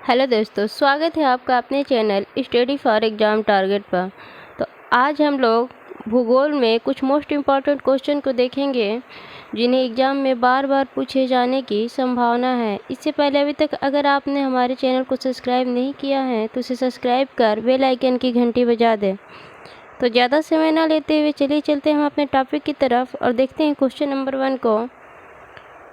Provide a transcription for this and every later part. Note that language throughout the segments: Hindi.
हेलो दोस्तों, स्वागत है आपका अपने channel study for exam target पर। तो आज हम लोग भूगोल में कुछ मोस्ट इम्पॉर्टेंट क्वेश्चन को देखेंगे जिन्हें एग्ज़ाम में बार बार पूछे जाने की संभावना है। इससे पहले अभी तक अगर आपने हमारे चैनल को सब्सक्राइब नहीं किया है तो इसे सब्सक्राइब कर बेल आइकन की घंटी बजा दें। तो ज़्यादा समय ना लेते हुए चलिए चलते हैं हम अपने टॉपिक की तरफ और देखते हैं क्वेश्चन नंबर 1 को।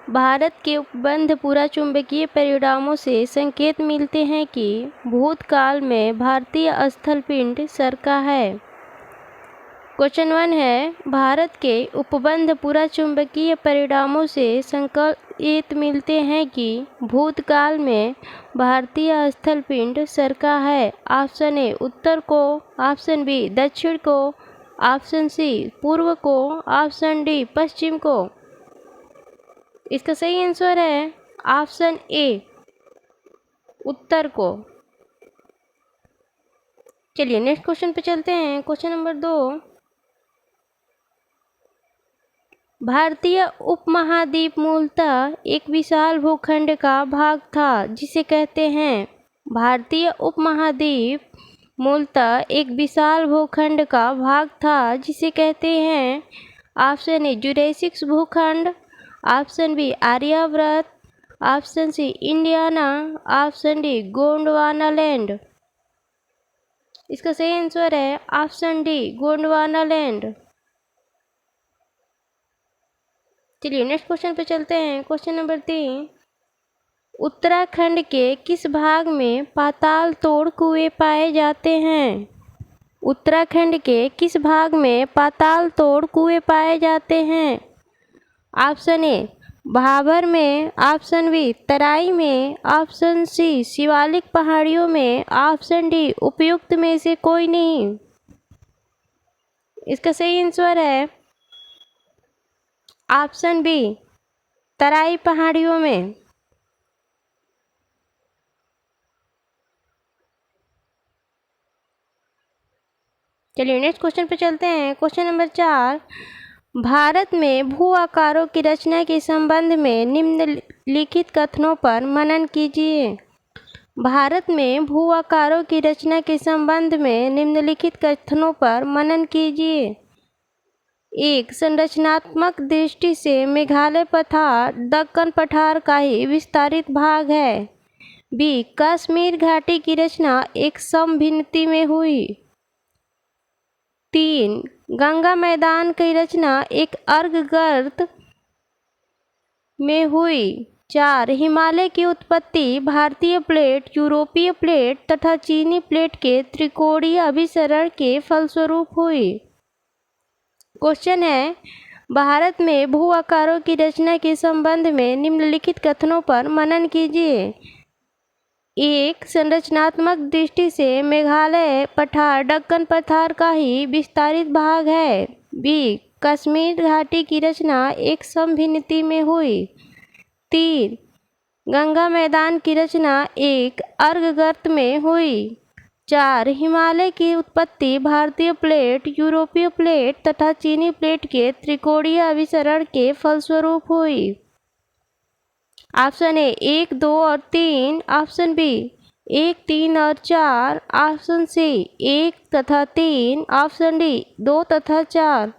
भारत के उपबंध पुराचुंबकीय परिणामों से संकेत मिलते हैं कि भूतकाल में भारतीय स्थल पिंड सरका है। क्वेश्चन 1 है, भारत के उपबंध पुराचुंबकीय परिणामों से संकेत मिलते हैं कि भूतकाल में भारतीय स्थल पिंड सरका है। ऑप्शन ए उत्तर को, ऑप्शन बी दक्षिण को, ऑप्शन सी पूर्व को, ऑप्शन डी पश्चिम को। इसका सही आंसर है ऑप्शन ए उत्तर को। चलिए नेक्स्ट क्वेश्चन पे चलते हैं। क्वेश्चन नंबर 2, भारतीय उपमहाद्वीप मूलतः एक विशाल भूखंड का भाग था जिसे कहते हैं। भारतीय उपमहाद्वीप मूलतः एक विशाल भूखंड का भाग था जिसे कहते हैं। ऑप्शन ए जुरेसिक भूखंड, option B Aryavrat, option C Indiana, option D Gondwana land. इसका सही आंसर है ऑप्शन डी गोंडवाना लैंड। चलिए नेक्स्ट क्वेश्चन पे चलते हैं। क्वेश्चन नंबर 3, उत्तराखंड के किस भाग में पाताल तोड़ कुएं पाए जाते हैं? उत्तराखंड के किस भाग में पाताल तोड़ कुएं पाए जाते हैं? ऑप्शन ए भाबर में, ऑप्शन बी तराई में, ऑप्शन सी शिवालिक पहाड़ियों में, ऑप्शन डी उपयुक्त में से कोई नहीं। इसका सही आंसर है ऑप्शन बी तराई पहाड़ियों में। चलिए नेक्स्ट क्वेश्चन पे चलते हैं। क्वेश्चन नंबर 4, भारत में भू आकारों की रचना के संबंध में निम्नलिखित कथनों पर मनन कीजिए। भारत में भू आकारों की रचना के संबंध में निम्नलिखित कथनों पर मनन कीजिए। 1, संरचनात्मक दृष्टि से मेघालय पठार दक्कन पठार का ही विस्तारित भाग है। बी, कश्मीर घाटी की रचना एक समभिन्नति में हुई। 3, गंगा मैदान की रचना एक अर्धगर्त में हुई। 4, हिमालय की उत्पत्ति भारतीय प्लेट, यूरोपीय प्लेट तथा चीनी प्लेट के त्रिकोणीय अभिसरण के फलस्वरूप हुई। क्वेश्चन है, भारत में भू आकारों की रचना के संबंध में निम्नलिखित कथनों पर मनन कीजिए। 1, संरचनात्मक दृष्टि से मेघालय पठार दक्कन पठार का ही विस्तारित भाग है। बी, कश्मीर घाटी की रचना एक समभिन्नति में हुई। 3, गंगा मैदान की रचना एक अर्धगर्त में हुई। 4, हिमालय की उत्पत्ति भारतीय प्लेट, यूरोपीय प्लेट तथा चीनी प्लेट के त्रिकोणीय अभिसरण के फलस्वरूप हुई। ऑप्शन ए 1, 2 और 3, ऑप्शन बी 1, 3 और 4, ऑप्शन सी 1 तथा 3, ऑप्शन डी 2 तथा 4।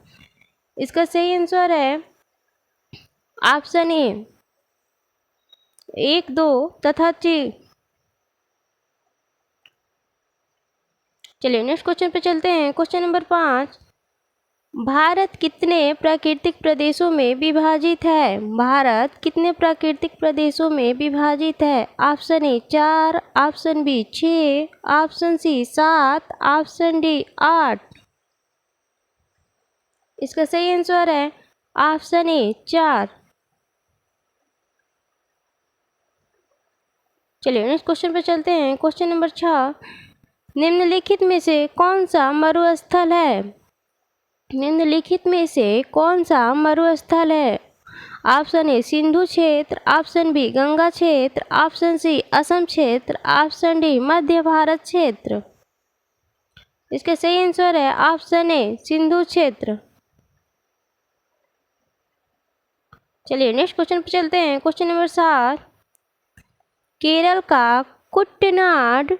इसका सही आंसर है ऑप्शन ए 1, 2 तथा 3। चलिए नेक्स्ट क्वेश्चन पे चलते हैं। क्वेश्चन नंबर 5, भारत कितने प्राकृतिक प्रदेशों में विभाजित है? भारत कितने प्राकृतिक प्रदेशों में विभाजित है? Option A 4, option B 6, option C 7, option D 8। इसका सही आंसर है ऑप्शन ए 4। चलिए नेक्स्ट क्वेश्चन पे चलते हैं। क्वेश्चन नंबर 6, निम्नलिखित में से कौन सा मरुस्थल है? निम्नलिखित में से कौन सा मरुस्थल है? ऑप्शन ए सिंधु क्षेत्र, ऑप्शन बी गंगा क्षेत्र, ऑप्शन सी असम क्षेत्र, ऑप्शन डी मध्य भारत क्षेत्र। इसका सही आंसर है ऑप्शन ए सिंधु क्षेत्र। चलिए नेक्स्ट क्वेश्चन पे चलते हैं। क्वेश्चन नंबर 7, केरल का कुट्टनाड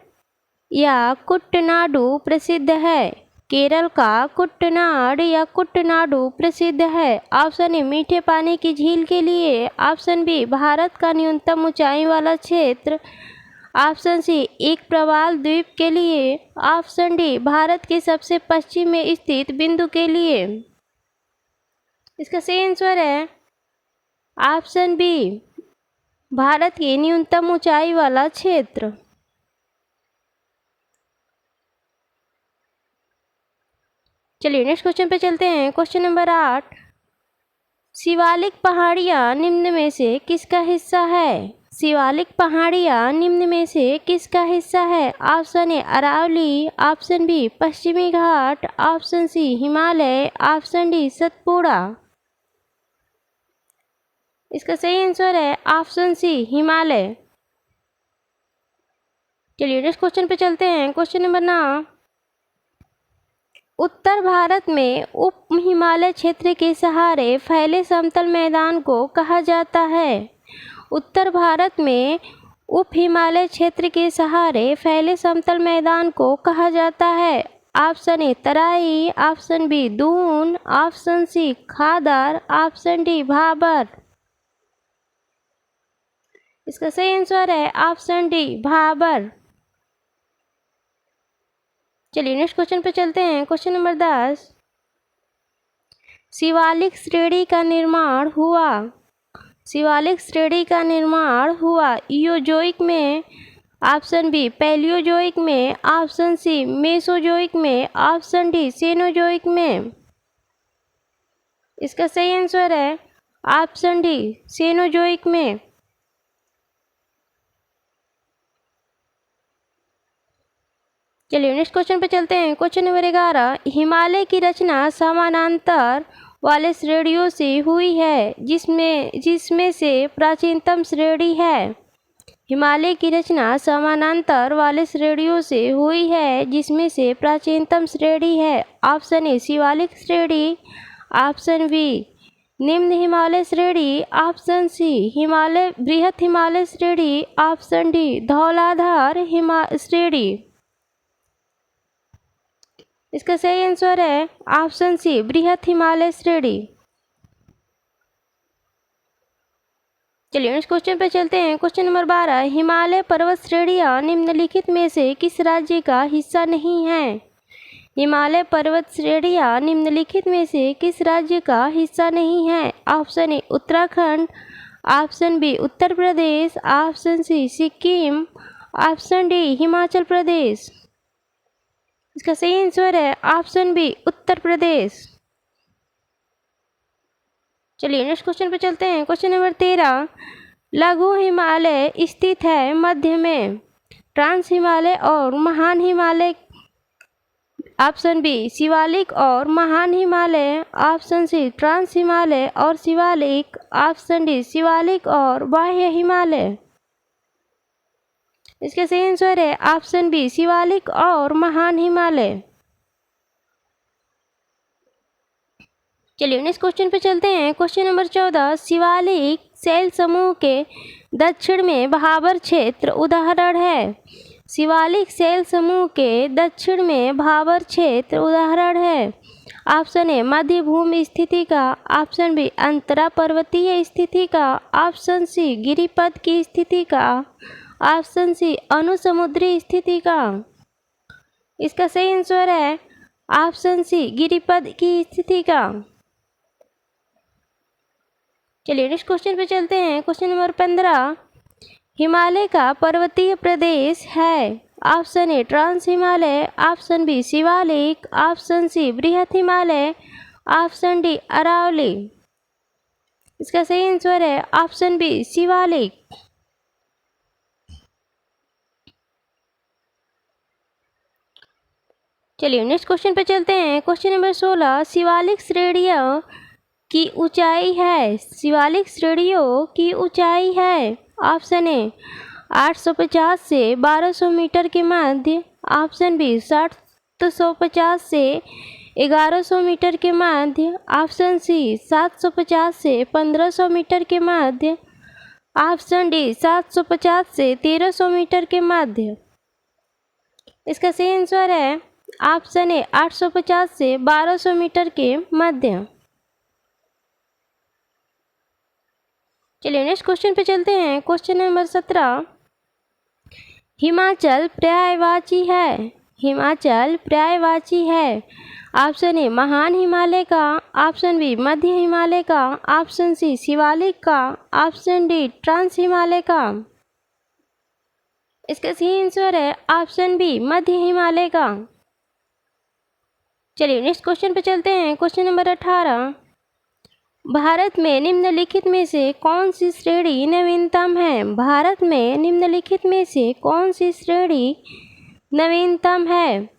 या कुट्टनाडु प्रसिद्ध है? केरल का कुट्टनाड या कुट्टनाडु प्रसिद्ध है? ऑप्शन ए मीठे पानी की झील के लिए, ऑप्शन बी भारत का न्यूनतम ऊंचाई वाला क्षेत्र, ऑप्शन सी एक प्रवाल द्वीप के लिए, ऑप्शन डी भारत के सबसे पश्चिम में स्थित बिंदु के लिए। इसका सही आंसर है ऑप्शन बी भारत की न्यूनतम ऊंचाई वाला क्षेत्र। चलिए नेक्स्ट क्वेश्चन पे चलते हैं। क्वेश्चन नंबर 8, शिवालिक पहाड़ियाँ निम्न में से किसका हिस्सा है? शिवालिक पहाड़ियाँ निम्न में से किसका हिस्सा है? Option A Aravalli, option B पश्चिमी घाट, option C Himalaya, option D Satpura. इसका सही आंसर है ऑप्शन सी हिमालय। चलिए नेक्स्ट क्वेश्चन पे चलते हैं। क्वेश्चन नंबर 9, उत्तर भारत में उप हिमालय क्षेत्र के सहारे फैले समतल मैदान को कहा जाता है? उत्तर भारत में उप हिमालय क्षेत्र के सहारे फैले समतल मैदान को कहा जाता है? Option A Terai, option B दून, ऑप्शन सी खादर, ऑप्शन डी भाबर। इसका सही आंसर है ऑप्शन डी भाबर। चलिए नेक्स्ट क्वेश्चन पे चलते हैं। क्वेश्चन नंबर 10, शिवालिक श्रेणी का निर्माण हुआ? शिवालिक श्रेणी का निर्माण हुआ इयोजोइक में, ऑप्शन बी पैलियोजोइक में, ऑप्शन सी मेसोजोइक में, ऑप्शन डी सेनोजोइक में। इसका सही आंसर है ऑप्शन डी सेनोजोइक में। चलिए नेक्स्ट क्वेश्चन पे चलते हैं। क्वेश्चन नंबर 11, हिमालय की रचना समानांतर वाले श्रेणियों से हुई है जिसमें से प्राचीनतम श्रेणी है? हिमालय की रचना समानांतर वाले श्रेणियों से हुई है जिसमें से प्राचीनतम श्रेणी है? ऑप्शन ए शिवालिक श्रेणी, ऑप्शन बी निम्न हिमालय श्रेणी, ऑप्शन सी हिमालय बृहत हिमालय श्रेणी, ऑप्शन डी धौलाधार श्रेणी। इसका सही आंसर है ऑप्शन सी बृहत हिमालय श्रेणी। चलिए नेक्स्ट क्वेश्चन पे चलते हैं। क्वेश्चन नंबर 12, हिमालय पर्वत श्रेणियाँ निम्नलिखित में से किस राज्य का हिस्सा नहीं है? हिमालय पर्वत श्रेणियाँ निम्नलिखित में से किस राज्य का हिस्सा नहीं है? Option A Uttarakhand, option B Uttar Pradesh, option C Sikkim, option D Himachal Pradesh. इसका सही आंसर है ऑप्शन बी उत्तर प्रदेश। चलिए नेक्स्ट क्वेश्चन पे चलते हैं। क्वेश्चन नंबर 13, लघु हिमालय स्थित है मध्य में, ट्रांस हिमालय और महान हिमालय, ऑप्शन बी शिवालिक और महान Himalaya, option C trans Himalaya और शिवालिक, ऑप्शन डी शिवालिक और बाह्य हिमालय। इसका सही आंसर है ऑप्शन बी शिवालिक और महान हिमालय। चलिए नेक्स्ट क्वेश्चन पे चलते हैं। क्वेश्चन नंबर 14, शिवालिक शैल समूह के दक्षिण में भाबर क्षेत्र उदाहरण है? शिवालिक शैल समूह के दक्षिण में भाबर क्षेत्र उदाहरण है? ऑप्शन ए मध्य भूमि स्थिति का, ऑप्शन बी अंतरा पर्वतीय स्थिति का, ऑप्शन सी गिरिपथ की स्थिति का, ऑप्शन सी अनुसमुद्री स्थिति का। इसका सही आंसर है ऑप्शन सी गिरिपथ की स्थिति का। चलिए नेक्स्ट क्वेश्चन पे चलते हैं। क्वेश्चन नंबर 15, हिमालय का पर्वतीय प्रदेश है? Option A trans Himalaya, option B Shivalik, option C बृहत हिमालय, ऑप्शन डी अरावली। इसका सही आंसर है ऑप्शन बी शिवालिक। चलिए नेक्स्ट क्वेश्चन पे चलते हैं। क्वेश्चन नंबर 16, शिवालिक श्रेणियों की ऊंचाई है? शिवालिक श्रेणियों की ऊंचाई है? ऑप्शन ए 850 से 1200 मीटर के मध्य, ऑप्शन बी 750 से 1100 मीटर के मध्य, ऑप्शन सी 750 से 1500 मीटर के मध्य, ऑप्शन डी 750 से 1300 मीटर के मध्य। इसका सही आंसर है ऑप्शन ए 850 से 1200 मीटर के मध्य। चलिए नेक्स्ट क्वेश्चन पे चलते हैं। क्वेश्चन नंबर 17, हिमाचल पर्यायवाची है। हिमाचल पर्यायवाची है। ऑप्शन ए महान हिमालय का, ऑप्शन बी मध्य हिमालय का, ऑप्शन सी शिवालिक का, ऑप्शन डी ट्रांस हिमालय का। इसका सही आंसर है ऑप्शन बी मध्य हिमालय का। चलिए नेक्स्ट क्वेश्चन पे चलते हैं। क्वेश्चन नंबर 18, भारत में निम्नलिखित में से कौन सी श्रेणी नवीनतम है। भारत में निम्नलिखित में से कौन सी श्रेणी नवीनतम है।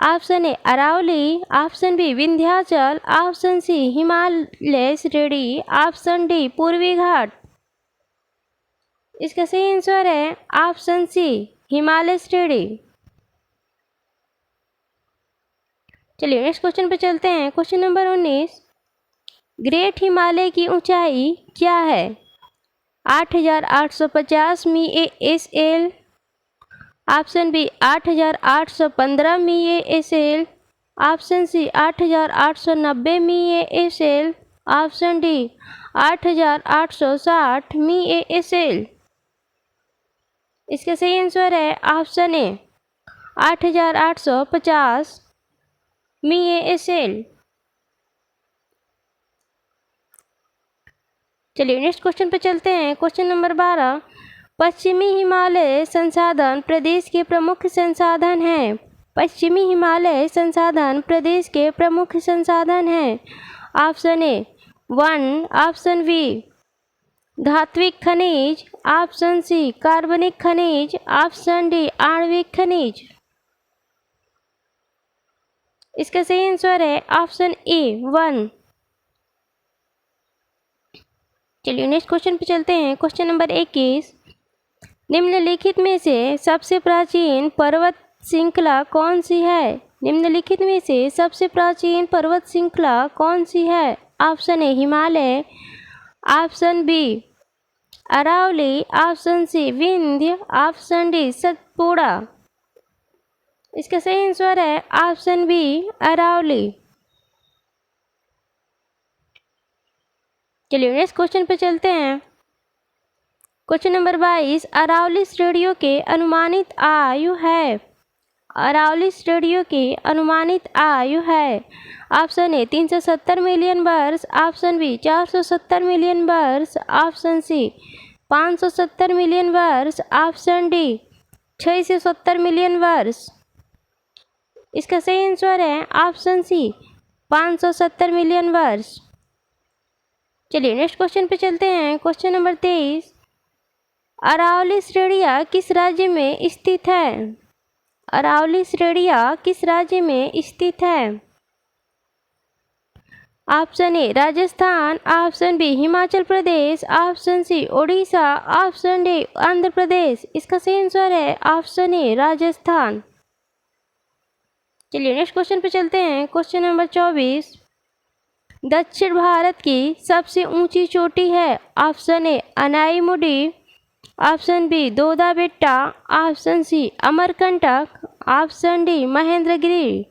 Option A Aravalli, option B Vindhyachal, option C Himalaya श्रेणी, ऑप्शन डी पूर्वी घाट। इसका सही आंसर है ऑप्शन सी हिमालय श्रेणी। चलिए नेक्स्ट क्वेश्चन पे चलते हैं। क्वेश्चन नंबर 19, ग्रेट हिमालय की ऊंचाई क्या है। 8850 मीएएसएल, ऑप्शन बी 8815 मीएएसएल, ऑप्शन सी 8890 मीएएसएल, ऑप्शन डी 8860 मीएएसएल। इसका सही आंसर है ऑप्शन ए 8850 मीएएसएल। चलिए नेक्स्ट क्वेश्चन पे चलते हैं। क्वेश्चन नंबर 12, पश्चिमी हिमालय संसाधन प्रदेश के प्रमुख संसाधन हैं। पश्चिमी हिमालय संसाधन प्रदेश के प्रमुख संसाधन हैं। ऑप्शन ए 1, ऑप्शन बी धात्विक खनिज, ऑप्शन सी कार्बनिक खनिज, ऑप्शन डी आणविक खनिज। इसका सही आंसर है ऑप्शन ए 1। चलिए नेक्स्ट क्वेश्चन पे चलते हैं। क्वेश्चन नंबर 21, निम्नलिखित में से सबसे प्राचीन पर्वत श्रृंखला कौन सी है। निम्नलिखित में से सबसे प्राचीन पर्वत श्रृंखला कौन सी है। Option A Himalaya, option B Aravalli, option C Vindhya, option D Satpura. इसका सही आंसर है ऑप्शन बी अरावली। चलिए नेक्स्ट क्वेश्चन पे चलते हैं। क्वेश्चन नंबर 22, अरावली श्रेणियों के अनुमानित आयु है। अरावली श्रेणियों की अनुमानित आयु है। ऑप्शन ए 370 मिलियन वर्ष, ऑप्शन बी 470 मिलियन वर्ष, ऑप्शन सी 570 मिलियन वर्ष, ऑप्शन डी 670 मिलियन वर्ष। इसका सही आंसर है ऑप्शन सी 570 मिलियन वर्ष। चलिए नेक्स्ट क्वेश्चन पे चलते हैं। क्वेश्चन नंबर 23, अरावली श्रेणियाँ किस राज्य में स्थित है। अरावली श्रेणियाँ किस राज्य में स्थित है। Option A Rajasthan, option B Himachal Pradesh, option C Odisha, option D Andhra Pradesh. इसका सही आंसर है ऑप्शन ए राजस्थान। चलिए नेक्स्ट क्वेश्चन पे चलते हैं। क्वेश्चन नंबर 24, दक्षिण भारत की सबसे ऊंची चोटी है। Option A Anaimudi, option B Doda betta, option C Amarkantak, option D Mahendragiri.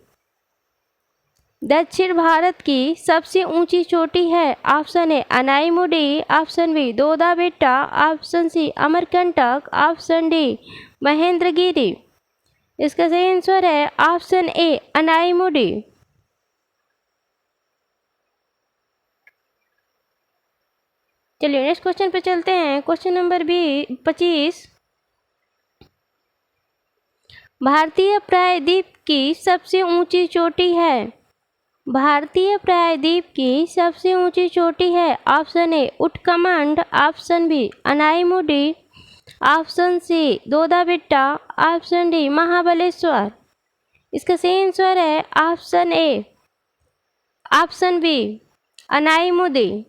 दक्षिण भारत की सबसे ऊंची चोटी है। Option A Anaimudi, option B Doda betta, option C Amarkantak, option D Mahendragiri. इसका सही आंसर है ऑप्शन ए अनाईमुडी। चलिए नेक्स्ट क्वेश्चन पे चलते हैं। क्वेश्चन नंबर 25, भारतीय प्रायद्वीप की सबसे ऊंची चोटी है। भारतीय प्रायद्वीप की सबसे ऊंची चोटी है। Option A Ootacamund, option B Anamudi, option C Doda betta, option D Mahabaleshwar. इसका सही आंसर है option A option B Anamudi.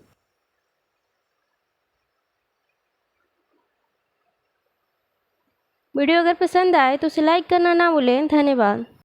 Video अगर पसंद आए तो उसे लाइक करना ना भूलें। धन्यवाद।